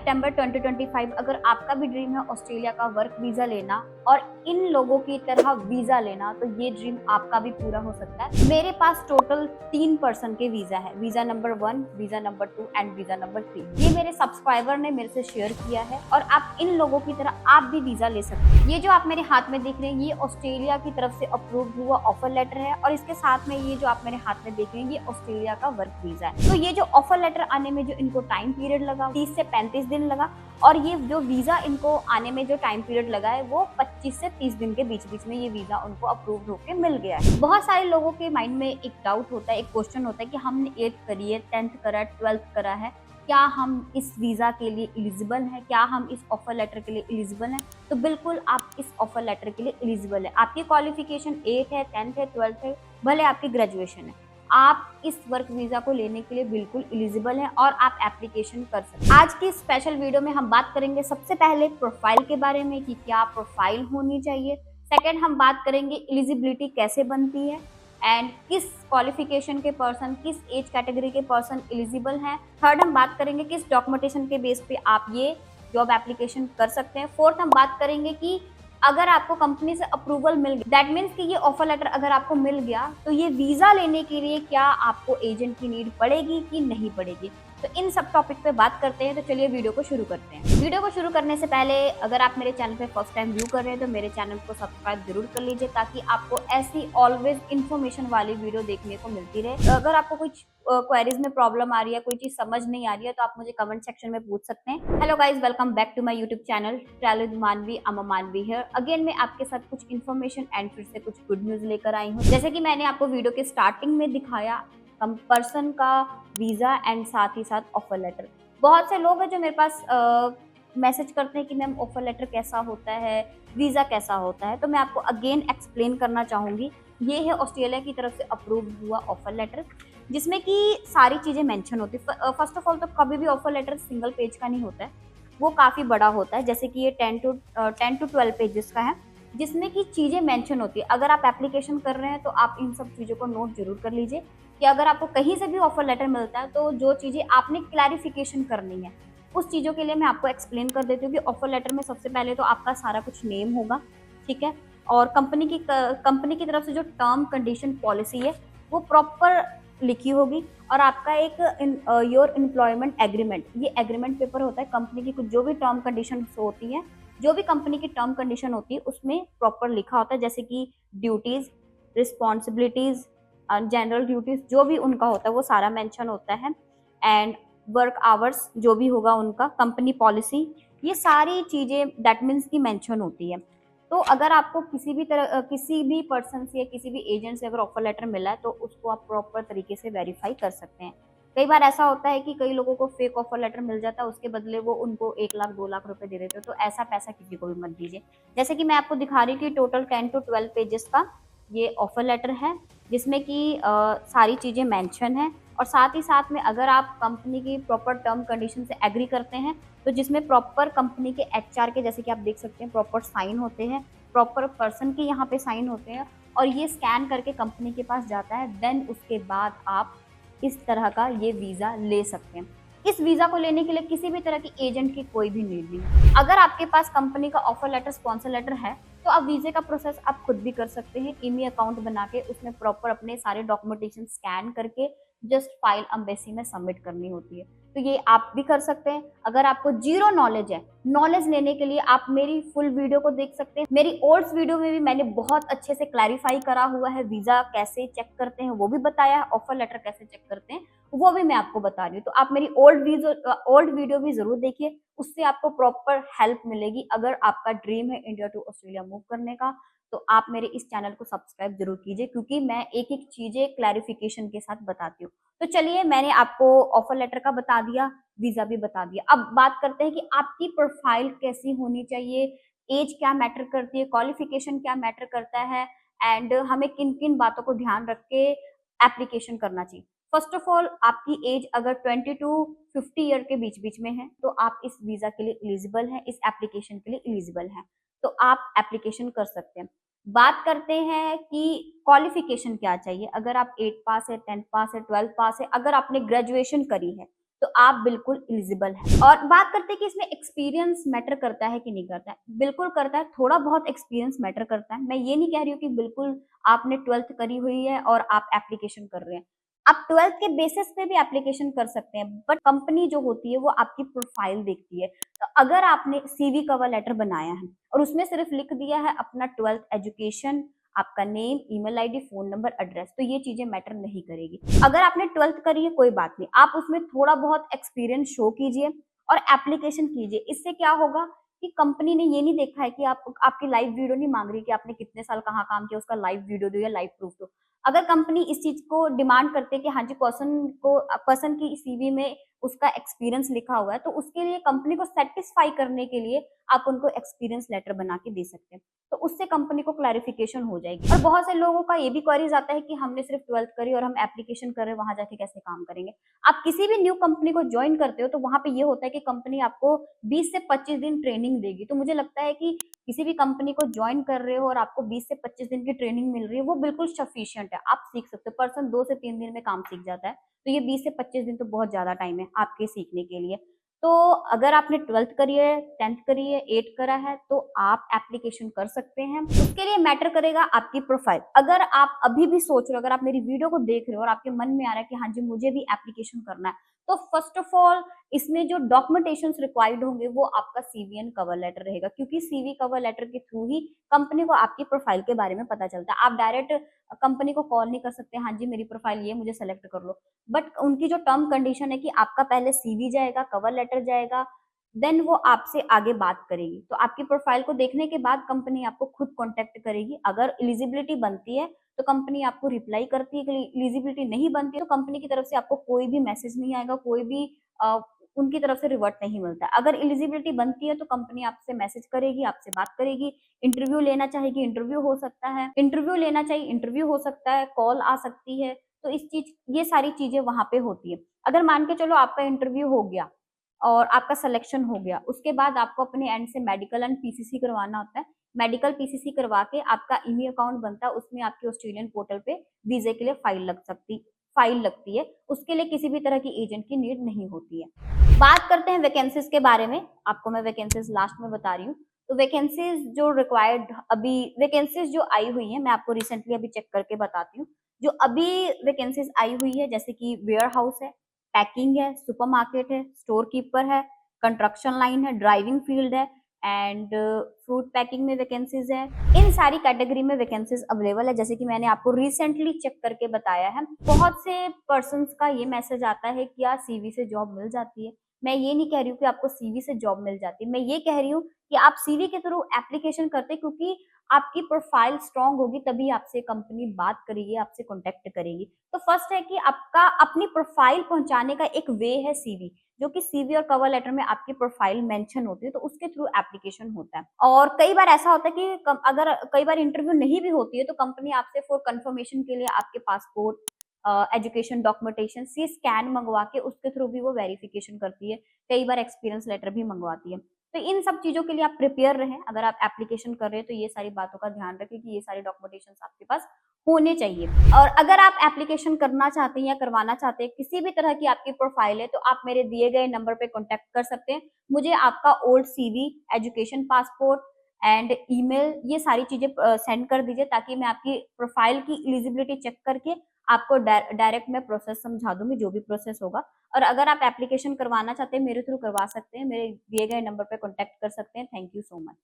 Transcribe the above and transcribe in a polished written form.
सितंबर 2025 अगर आपका भी ड्रीम है ऑस्ट्रेलिया का वर्क वीजा लेना और इन लोगों की तरह वीजा लेना, तो ये ड्रीम आपका भी पूरा हो सकता है। मेरे पास टोटल 3 पर्सन के वीजा है, visa number 1, visa number 2 and visa number 3। ये मेरे सब्सक्राइबर ने मेरे से शेयर किया है और आप इन लोगों की तरह आप भी वीजा ले सकते हैं। ये जो आप मेरे हाथ में देख रहे हैं, ये ऑस्ट्रेलिया की तरफ से अप्रूव हुआ ऑफर लेटर है और इसके साथ में ये जो आप मेरे हाथ में देख रहे हैं, ये ऑस्ट्रेलिया का वर्क वीजा है। तो ये जो ऑफर लेटर आने में जो इनको टाइम पीरियड लगा 30 से 35 दिन लगा, और ये जो वीजा इनको आने में जो टाइम पीरियड लगा है वो 25 से 30 दिन के बीच बीच में ये वीजा उनको अप्रूव होकर मिल गया है। बहुत सारे लोगों के माइंड में एक डाउट होता है, एक क्वेश्चन होता है कि हमने 8th करी है, 10th करा है, 12th करा है, क्या हम इस वीजा के लिए एलिजिबल हैं, क्या हम इस ऑफर लेटर के लिए एलिजिबल हैं? तो बिल्कुल आप इस ऑफर लेटर के लिए एलिजिबल है। आपकी क्वालिफिकेशन 8 है, 10th है, 12th है, भले आपकी ग्रेजुएशन है, आप इस वर्क वीजा को लेने के लिए बिल्कुल एलिजिबल हैं और आप एप्लीकेशन कर सकते हैं। आज की स्पेशल वीडियो में हम बात करेंगे सबसे पहले प्रोफाइल के बारे में कि क्या प्रोफाइल होनी चाहिए। सेकंड हम बात करेंगे एलिजिबिलिटी कैसे बनती है एंड किस क्वालिफिकेशन के पर्सन, किस एज कैटेगरी के पर्सन एलिजिबल हैं। थर्ड हम बात करेंगे किस डॉक्यूमेंटेशन के बेस पे आप ये जॉब एप्लीकेशन कर सकते हैं। फोर्थ हम बात करेंगे कि अगर आपको कंपनी से अप्रूवल मिल गया, दैट मीन्स कि ये ऑफर लेटर अगर आपको मिल गया, तो ये वीजा लेने के लिए क्या आपको एजेंट की नीड पड़ेगी कि नहीं पड़ेगी। तो इन सब टॉपिक पे बात करते हैं। तो चलिए वीडियो को शुरू करते हैं। वीडियो को शुरू करने से पहले अगर आप मेरे चैनल पे फर्स्ट टाइम व्यू कर रहे हैं तो मेरे चैनल को सब्सक्राइब जरूर कर लीजिए, ताकि आपको ऐसी ऑलवेज इन्फॉर्मेशन वाली वीडियो देखने को मिलती रहे। अगर आपको कुछ क्वेरीज में प्रॉब्लम आ रही है, कोई चीज समझ नहीं आ रही है, तो आप मुझे कमेंट सेक्शन में पूछ सकते हैं। Hello guys, welcome back to my YouTube channel travel with Manvi. I'm a मानवी हियर अगेन। मैं आपके साथ कुछ इन्फॉर्मेशन एंड फिर से कुछ गुड न्यूज लेकर आई हूँ। जैसे कि मैंने आपको वीडियो के स्टार्टिंग में दिखाया, पर्सन का वीजा एंड साथ ही साथ ऑफर लेटर। बहुत से लोग हैं जो मेरे पास मैसेज करते हैं कि मैम ऑफर लेटर कैसा होता है, वीजा कैसा होता है। तो मैं आपको अगेन एक्सप्लेन करना चाहूंगी। ये है ऑस्ट्रेलिया की तरफ से अप्रूव हुआ ऑफर लेटर, जिसमें कि सारी चीजें मेंशन होती है। फर्स्ट ऑफ ऑल तो कभी भी ऑफर लेटर सिंगल पेज का नहीं होता है, वो काफी बड़ा होता है। जैसे कि ये 10 to 12 पेजेस का है, जिसमें कि चीजें मेंशन होती है। अगर आप एप्लीकेशन कर रहे हैं तो आप इन सब चीजों को नोट जरूर कर लीजिए कि अगर आपको कहीं से भी ऑफर लेटर मिलता है तो जो चीजें आपने क्लैरिफिकेशन करनी है, उस चीजों के लिए मैं आपको एक्सप्लेन कर देती हूँ कि ऑफर लेटर में सबसे पहले तो आपका सारा कुछ नेम होगा, ठीक है, और कंपनी की तरफ से जो टर्म कंडीशन पॉलिसी है वो प्रॉपर लिखी होगी, और आपका एक योर एम्प्लॉयमेंट एग्रीमेंट, ये एग्रीमेंट पेपर होता है। कंपनी की कुछ जो भी टर्म कंडीशन होती है, जो भी कंपनी की टर्म कंडीशन होती है, उसमें प्रॉपर लिखा होता है, जैसे कि ड्यूटीज, रिस्पॉन्सिबिलिटीज, जनरल ड्यूटीज जो भी उनका होता है वो सारा मेंशन होता है, एंड वर्क आवर्स जो भी होगा उनका, कंपनी पॉलिसी, ये सारी चीजें दैट मीन्स की मेंशन होती है। तो अगर आपको किसी भी पर्सन से या किसी भी एजेंट से अगर ऑफर लेटर मिला है तो उसको आप प्रॉपर तरीके से वेरीफाई कर सकते हैं। कई बार ऐसा होता है कि कई लोगों को फेक ऑफर लेटर मिल जाता है, उसके बदले वो उनको 1 लाख 2 लाख रुपए दे देते हैं। तो ऐसा पैसा किसी को भी मत दीजिए। जैसे कि मैं आपको दिखा रही हूँ कि टोटल 10 to 12 पेजेस का ये ऑफर लेटर है, जिसमें कि सारी चीजें मेंशन है, और साथ ही साथ में अगर आप कंपनी की प्रॉपर टर्म कंडीशन से एग्री करते हैं, तो जिसमें प्रॉपर कंपनी के एचआर के, जैसे कि आप देख सकते हैं, प्रॉपर साइन होते हैं, प्रॉपर पर्सन के यहाँ पे साइन होते हैं, और ये स्कैन करके कंपनी के पास जाता है। देन उसके बाद आप इस तरह का ये वीजा ले सकते हैं। इस वीजा को लेने के लिए किसी भी तरह की एजेंट की कोई भी नीड नहीं। अगर आपके पास कंपनी का ऑफर लेटर, स्पॉन्सर लेटर है, तो आप वीजे का प्रोसेस आप खुद भी कर सकते हैं। ईमेल अकाउंट बना के उसमें प्रॉपर अपने सारे डॉक्यूमेंटेशन स्कैन करके जस्ट फाइल एम्बेसी में सबमिट करनी होती है। तो ये आप भी कर सकते हैं। अगर आपको जीरो नॉलेज है, नॉलेज लेने के लिए आप मेरी फुल वीडियो को देख सकते हैं। मेरी ओल्ड वीडियो में भी मैंने बहुत अच्छे से क्लैरिफाई करा हुआ है, वीजा कैसे चेक करते हैं वो भी बताया है, ऑफर लेटर कैसे चेक करते हैं वो भी मैं आपको बता रही हूँ। तो आप मेरी ओल्ड वीडियो भी जरूर देखिए, उससे आपको प्रॉपर हेल्प मिलेगी। अगर आपका ड्रीम है इंडिया टू ऑस्ट्रेलिया मूव करने का, तो आप मेरे इस चैनल को सब्सक्राइब जरूर कीजिए, क्योंकि मैं एक एक चीजें क्लैरिफिकेशन के साथ बताती हूँ। तो चलिए, मैंने आपको ऑफर लेटर का बता दिया, वीजा भी बता दिया। अब बात करते हैं कि आपकी प्रोफाइल कैसी होनी चाहिए, एज क्या मैटर करती है, क्वालिफिकेशन क्या मैटर करता है, एंड हमें किन किन बातों को ध्यान रख के एप्लीकेशन करना चाहिए। फर्स्ट ऑफ ऑल, आपकी एज अगर 20 to 50 ईयर के बीच बीच में है तो आप इस वीजा के लिए एलिजिबल हैं, इस एप्लीकेशन के लिए एलिजिबल हैं, तो आप एप्लीकेशन कर सकते हैं। बात करते हैं कि क्वालिफिकेशन क्या चाहिए। अगर आप 8 पास है, 10 पास है, 12 पास है, अगर आपने ग्रेजुएशन करी है, तो आप बिल्कुल एलिजिबल हैं। और बात करते हैं कि इसमें एक्सपीरियंस मैटर करता है कि नहीं करता है। बिल्कुल करता है, थोड़ा बहुत एक्सपीरियंस मैटर करता है। मैं ये नहीं कह रही हूँ कि बिल्कुल आपने 12th करी हुई है और आप एप्लीकेशन कर रहे हैं। आप 12th के बेसिस पे भी एप्लीकेशन कर सकते हैं, बट कंपनी जो होती है वो आपकी प्रोफाइल देखती है। तो अगर आपने सीवी कवर लेटर बनाया है और उसमें सिर्फ लिख दिया है अपना 12th एजुकेशन, आपका name, email ID, phone number, address, तो ये चीजें मैटर नहीं करेगी। अगर आपने 12th करी है कोई बात नहीं, आप उसमें थोड़ा बहुत एक्सपीरियंस शो कीजिए और एप्लीकेशन कीजिए। इससे क्या होगा कि कंपनी ने ये नहीं देखा है कि आप आपकी लाइव वीडियो नहीं मांग रही कि आपने कितने साल कहाँ काम किया, उसका लाइव वीडियो दो या लाइव प्रूफ दो। अगर कंपनी इस चीज को डिमांड करते हैं कि हाँ जी पर्सन की सीवी में उसका एक्सपीरियंस लिखा हुआ है, तो उसके लिए कंपनी को सेटिस्फाई करने के लिए आप उनको एक्सपीरियंस लेटर बना के दे सकते हैं। तो उससे कंपनी को क्लैरिफिकेशन हो जाएगी। और बहुत से लोगों का ये भी क्वेरीज आता है कि हमने सिर्फ 12th करी और हम एप्लीकेशन कर रहे हैं, वहां जाके कैसे काम करेंगे। आप किसी भी न्यू कंपनी को ज्वाइन करते हो तो वहां पे ये होता है कि कंपनी आपको 20 से 25 दिन ट्रेनिंग देगी। तो मुझे लगता है कि किसी भी कंपनी को ज्वाइन कर रहे हो और आपको 20 से 25 दिन की ट्रेनिंग मिल रही है, वो बिल्कुल सफिशियंट है। आप सीख सकते हो। पर्सन 2 से 3 दिन में काम सीख जाता है, तो ये 20 से 25 दिन तो बहुत ज्यादा टाइम है आपके सीखने के लिए। तो अगर आपने 12th करी है, 10th करी है, 8th करा है, तो आप एप्लीकेशन कर सकते हैं। उसके लिए मैटर करेगा आपकी प्रोफाइल। अगर आप अभी भी सोच रहे हो, अगर आप मेरी वीडियो को देख रहे हो और आपके मन में आ रहा है कि हाँ जी मुझे भी एप्लीकेशन करना है, तो फर्स्ट ऑफ ऑल इसमें जो डॉक्यूमेंटेशंस रिक्वायर्ड होंगे वो आपका सीवी एंड कवर लेटर रहेगा, क्योंकि सीवी कवर लेटर के थ्रू ही कंपनी को आपकी प्रोफाइल के बारे में पता चलता है। आप डायरेक्ट कंपनी को कॉल नहीं कर सकते, हाँ जी मेरी प्रोफाइल ये, मुझे सेलेक्ट कर लो। बट उनकी जो टर्म कंडीशन है कि आपका पहले सीवी जाएगा, कवर लेटर जाएगा, देन वो आपसे आगे बात करेगी। तो आपकी प्रोफाइल को देखने के बाद कंपनी आपको खुद कांटेक्ट करेगी। अगर एलिजिबिलिटी बनती है तो कंपनी आपको रिप्लाई करती है, एलिजिबिलिटी नहीं बनती तो कंपनी की तरफ से आपको कोई भी मैसेज नहीं आएगा, कोई भी उनकी तरफ से रिवर्ट नहीं मिलता। अगर एलिजिबिलिटी बनती है तो कंपनी आपसे मैसेज करेगी, आपसे बात करेगी, इंटरव्यू लेना चाहेगी, इंटरव्यू हो सकता है, इंटरव्यू लेना चाहिए, इंटरव्यू हो सकता है, कॉल आ सकती है। तो ये सारी चीजें वहां पे होती है। अगर मान के चलो आपका इंटरव्यू हो गया और आपका सिलेक्शन हो गया, उसके बाद आपको अपने एंड से मेडिकल एंड पीसीसी करवाना होता है। मेडिकल पीसीसी करवा के आपका ईमेल अकाउंट बनता है, उसमें आपके ऑस्ट्रेलियन पोर्टल पे वीजे के लिए फाइल लगती है। उसके लिए किसी भी तरह की एजेंट की नीड नहीं होती है। बात करते हैं वैकेंसीज के बारे में। आपको मैं वैकेंसीज लास्ट में बता रही हूँ। तो वैकेंसीज जो रिक्वायर्ड, अभी वैकेंसीज जो आई हुई है मैं आपको रिसेंटली अभी चेक करके बताती हूँ। जो अभी वैकेंसीज आई हुई है, जैसे कि वेयर हाउस है, पैकिंग है, सुपरमार्केट है, स्टोर कीपर है, कंस्ट्रक्शन लाइन है, ड्राइविंग फील्ड है एंड फ्रूट पैकिंग में वैकेंसीज है। इन सारी कैटेगरी में वैकेंसीज अवेलेबल है, जैसे कि मैंने आपको रिसेंटली चेक करके बताया है। बहुत से पर्सन्स का ये मैसेज आता है कि यार सीवी से जॉब मिल जाती है। मैं ये नहीं कह रही हूँ कि आपको सीवी से जॉब मिल जाती है, मैं ये कह रही हूँ कि आप सीवी के थ्रू एप्लीकेशन करते, क्योंकि आपकी प्रोफाइल स्ट्रांग होगी तभी आपसे कंपनी बात करेगी, आपसे कॉन्टेक्ट करेगी। तो फर्स्ट है कि आपका अपनी प्रोफाइल पहुंचाने का एक वे है सीवी, जो कि सीवी और कवर लेटर में आपकी प्रोफाइल मेंशन होती है, तो उसके थ्रू एप्लीकेशन होता है। और कई बार ऐसा होता है कि अगर कई बार इंटरव्यू नहीं भी होती है तो कंपनी आपसे फॉर कंफर्मेशन के लिए आपके पासपोर्ट, एजुकेशन डॉक्यूमेंटेशन सी स्कैन मंगवा के उसके थ्रू भी वो वेरिफिकेशन करती है। कई बार एक्सपीरियंस लेटर भी मंगवाती है। तो इन सब चीजों के लिए आप प्रिपेयर रहें। अगर आप एप्लीकेशन कर रहे हैं तो ये सारी बातों का ध्यान रखें कि ये सारे डॉक्यूमेंटेशन आपके पास होने चाहिए। और अगर आप एप्लीकेशन करना चाहते हैं या करवाना चाहते हैं, किसी भी तरह की आपकी प्रोफाइल है, तो आप मेरे दिए गए नंबर पे कांटेक्ट कर सकते हैं। मुझे आपका old CV, education passport and email, ये सारी चीजें सेंड कर दीजिए, ताकि मैं आपकी प्रोफाइल की एलिजिबिलिटी चेक करके आपको डायरेक्ट मैं प्रोसेस समझा दूंगी, जो भी प्रोसेस होगा। और अगर आप एप्लीकेशन करवाना चाहते हैं मेरे थ्रू करवा सकते हैं, मेरे दिए गए नंबर पे कांटेक्ट कर सकते हैं। Thank you so much.